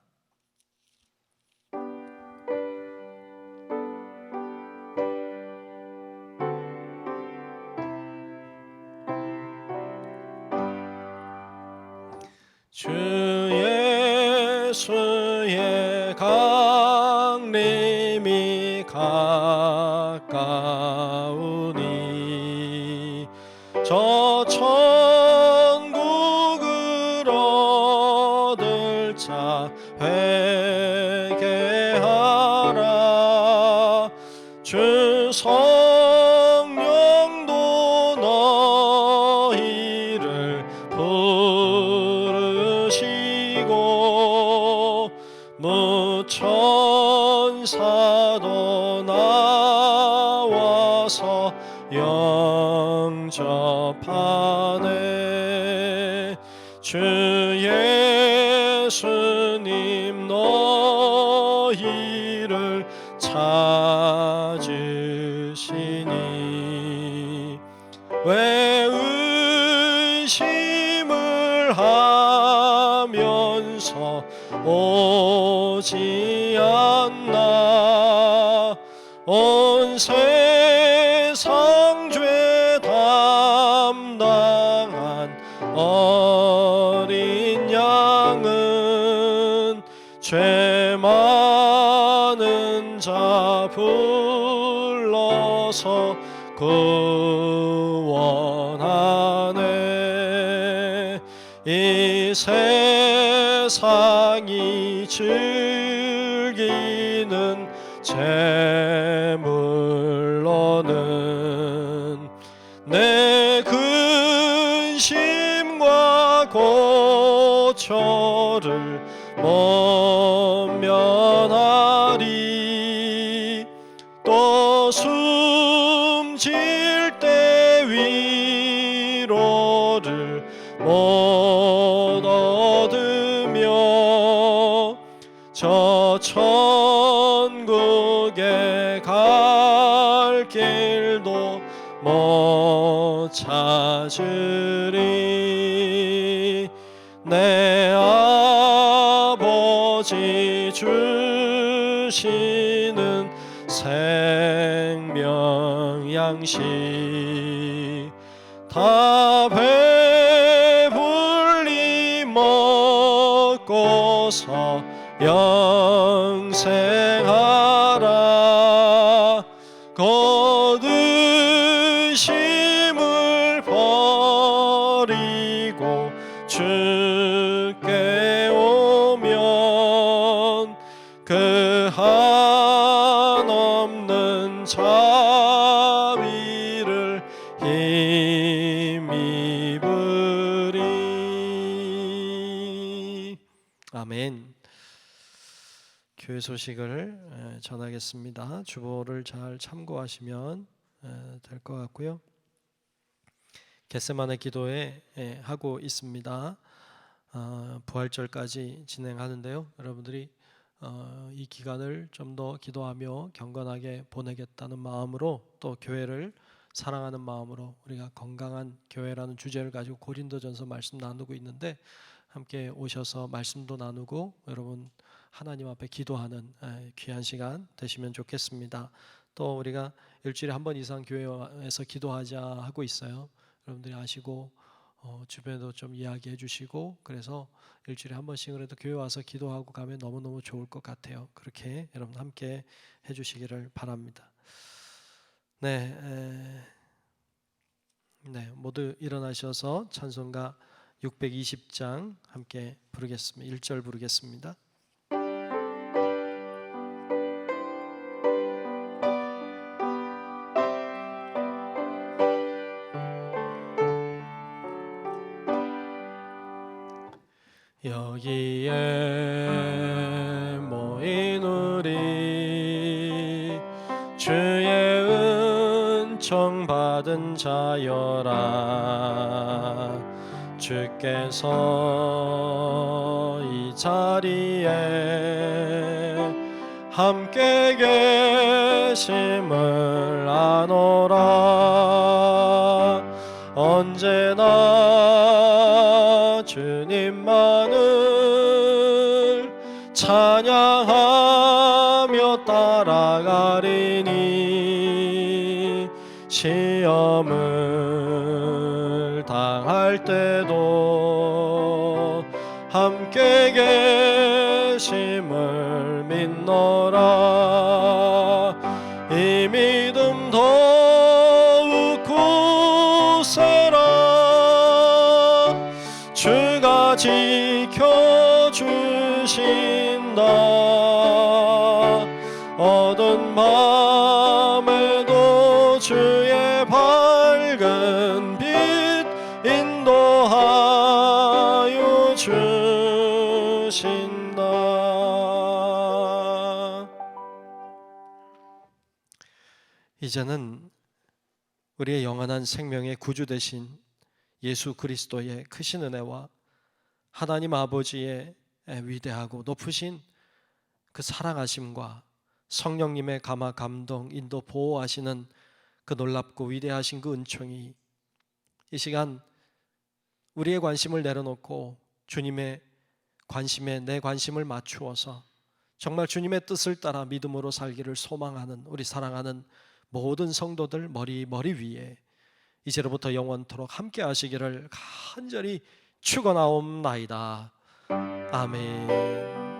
주 예수의 강림이 가까우니 저 천국을 얻을 자 회개하라. 주 성령도 너희를 부르시고 무천사도 나와서 영접하네. 주 예수님 너희를 찾으시니 왜 의심을 하면서 오지 않나. 온 세상 죄 담당한 어린 양은 죄 나 불러서 구원하네. 이 세상이 즐기는 재물로는 내 근심과 고초를 못 면하리. 또 숨질 때 위로를 못 얻으며 저 천국에 갈 길도 못 찾으리. 내 아버지 주시는 생명 양식 다 배불리 먹고서 영생하라. 거두심을 버리고 주께 오면 그 한없는 자비를 힘입으리. 아멘. 교회 소식을 전하겠습니다. 주보를 잘 참고하시면 될 것 같고요. 겟세마네 기도회 하고 있습니다. 부활절까지 진행하는데요. 여러분들이 이 기간을 좀 더 기도하며 경건하게 보내겠다는 마음으로, 또 교회를 사랑하는 마음으로 우리가 건강한 교회라는 주제를 가지고 고린도전서 말씀 나누고 있는데, 함께 오셔서 말씀도 나누고 여러분 하나님 앞에 기도하는 귀한 시간 되시면 좋겠습니다. 또 우리가 일주일에 한 번 이상 교회에서 기도하자 하고 있어요. 여러분들이 아시고 주변에도 좀 이야기해 주시고, 그래서 일주일에 한 번씩이라도 교회 와서 기도하고 가면 너무너무 좋을 것 같아요. 그렇게 여러분 함께 해주시기를 바랍니다. 네, 모두 일어나셔서 찬송가 620장 함께 부르겠습니다. 1절 부르겠습니다. 여기에 모인 우리 주의 은총 받은 자여라. 주께서 이 자리에 함께 계심을 아노라. 언제나 주님만을 찬양하며 따라가리니, 시험을 당할 때도 함께 계심을 믿노라. 이 믿음 더욱 굳세라. 주가 지켜주신다. 어두운 밤에도 주의 밝은 빛 인도하여 주신다. 이제는 우리의 영원한 생명의 구주 되신 예수 그리스도의 크신 은혜와 하나님 아버지의 위대하고 높으신 그 사랑하심과 성령님의 감화 감동 인도 보호하시는 그 놀랍고 위대하신 그 은총이 이 시간 우리의 관심을 내려놓고 주님의 관심에 내 관심을 맞추어서 정말 주님의 뜻을 따라 믿음으로 살기를 소망하는 우리 사랑하는 모든 성도들 머리 위에 이제로부터 영원토록 함께 하시기를 간절히 축원하옵나이다. 아멘.